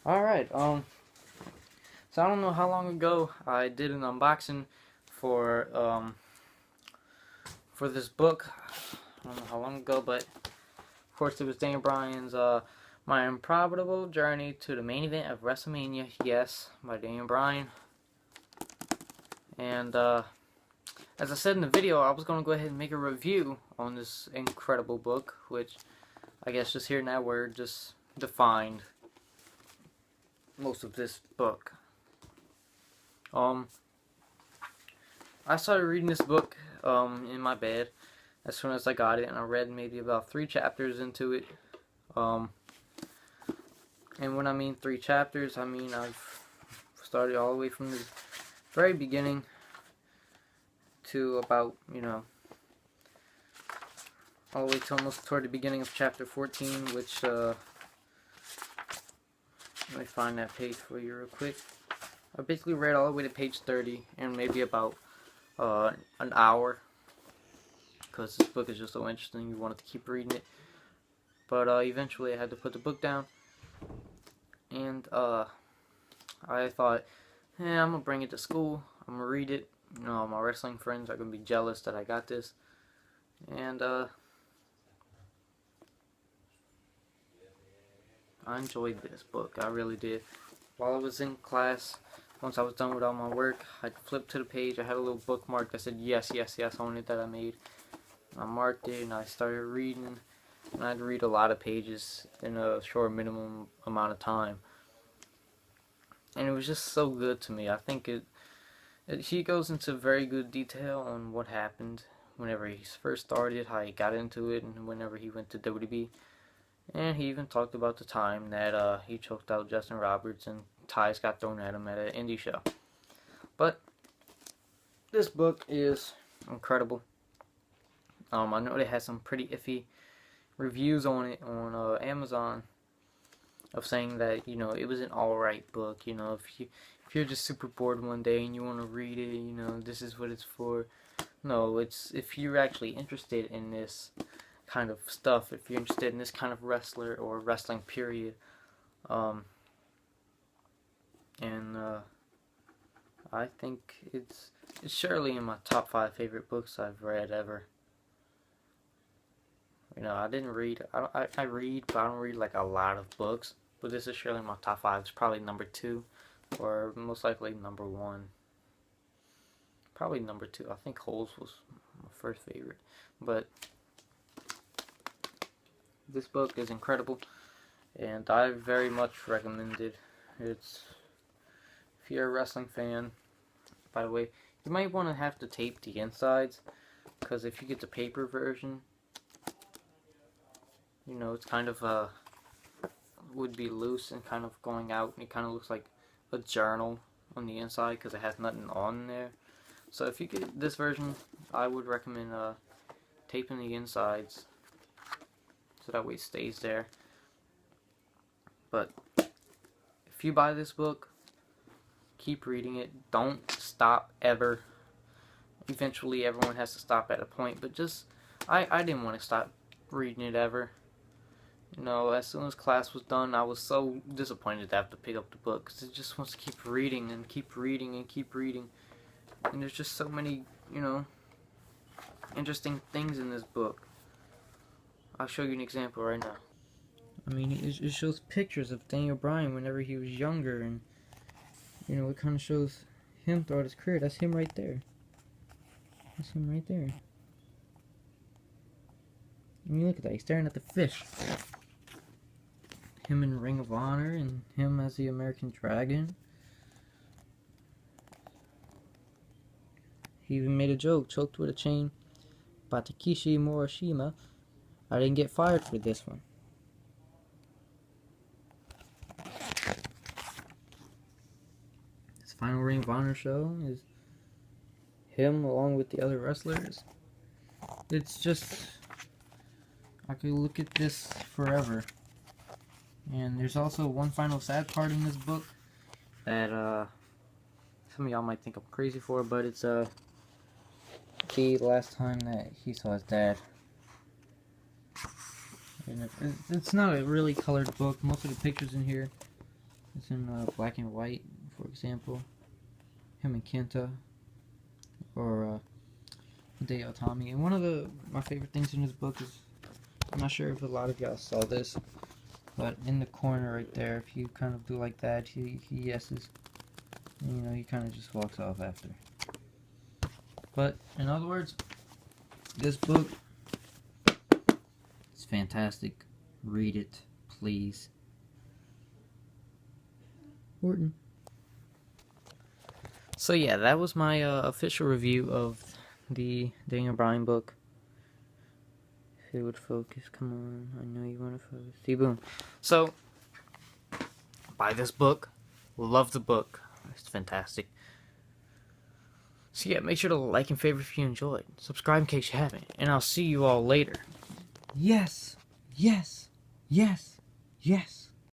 Alright, so I don't know how long ago I did an unboxing for, for this book. I don't know how long ago, but of course it was Daniel Bryan's, My Improbable Journey to the Main Event of WrestleMania, yes, by Daniel Bryan. And, as I said in the video, I was going to go ahead and make a review on this incredible book, which I guess just hearing that word just defined most of this book. I started reading this book in my bed as soon as I got it, and I read maybe about 3 chapters into it. And when I mean 3 chapters, I mean I've started all the way from the very beginning to about, all the way to almost toward the beginning of chapter 14, which, let me find that page for you real quick. I basically read all the way to page 30 in maybe about an hour, because this book is just so interesting, you wanted to keep reading it. But eventually I had to put the book down, and I thought, I'm going to bring it to school, I'm going to read it. My wrestling friends are going to be jealous that I got this. And I enjoyed this book, I really did. While I was in class, once I was done with all my work, I flipped to the page, I had a little bookmark that said yes, yes, yes on it that I made. I marked it and I started reading, and I'd read a lot of pages in a short minimum amount of time. And it was just so good to me. I think he goes into very good detail on what happened whenever he first started, how he got into it, and whenever he went to WWE. And he even talked about the time that he choked out Justin Roberts and ties got thrown at him at an indie show. But this book is incredible. I know they had some pretty iffy reviews on it on Amazon, of saying that it was an alright book. If you're just super bored one day and you want to read it, this is what it's for. No, it's if you're actually interested in this kind of stuff, if you're interested in this kind of wrestler or wrestling period, I think it's surely in my top 5 favorite books I've read ever. I didn't read, I read, but I don't read like a lot of books, but this is surely my top 5. It's probably number 2, or most likely number 1. Probably number 2. I think Holes was my first favorite, but this book is incredible, and I very much recommend it. If you're a wrestling fan, by the way, you might want to have to tape the insides, because if you get the paper version, it's kind of would be loose and kind of going out, and it kind of looks like a journal on the inside because it has nothing on there. So if you get this version, I would recommend taping the insides, so that way it stays there. But if you buy this book, keep reading it. Don't stop ever. Eventually everyone has to stop at a point, but just I didn't want to stop reading it ever. As soon as class was done, I was so disappointed to have to pick up the book, because it just wants to keep reading and keep reading and keep reading. And there's just so many, interesting things in this book. I'll show you an example right now. I mean, it shows pictures of Daniel Bryan whenever he was younger, and it kind of shows him throughout his career. That's him right there. That's him right there. I mean, look at that. He's staring at the fish. Him in Ring of Honor, and him as the American Dragon. He even made a joke, choked with a chain by Takeshi Morishima. I didn't get fired for this one. His final Ring of Honor show is him along with the other wrestlers. It's just, I could look at this forever. And there's also one final sad part in this book that some of y'all might think I'm crazy for, but it's the last time that he saw his dad. And it's not a really colored book. Most of the pictures in here It's in black and white, for example. Him and Kenta, or Hideo Itami. And one of my favorite things in this book is, I'm not sure if a lot of y'all saw this, but in the corner right there, if you kind of do like that, he yeses, and, you know, he kind of just walks off after. But in other words, this book is fantastic. Read it, please. Horton. So yeah, that was my official review of the Daniel Bryan book. If it would focus, come on, I know you want to focus. See, boom. So, buy this book. Love the book. It's fantastic. So yeah, make sure to like and favorite if you enjoyed. Subscribe in case you haven't. And I'll see you all later. Yes, yes, yes, yes.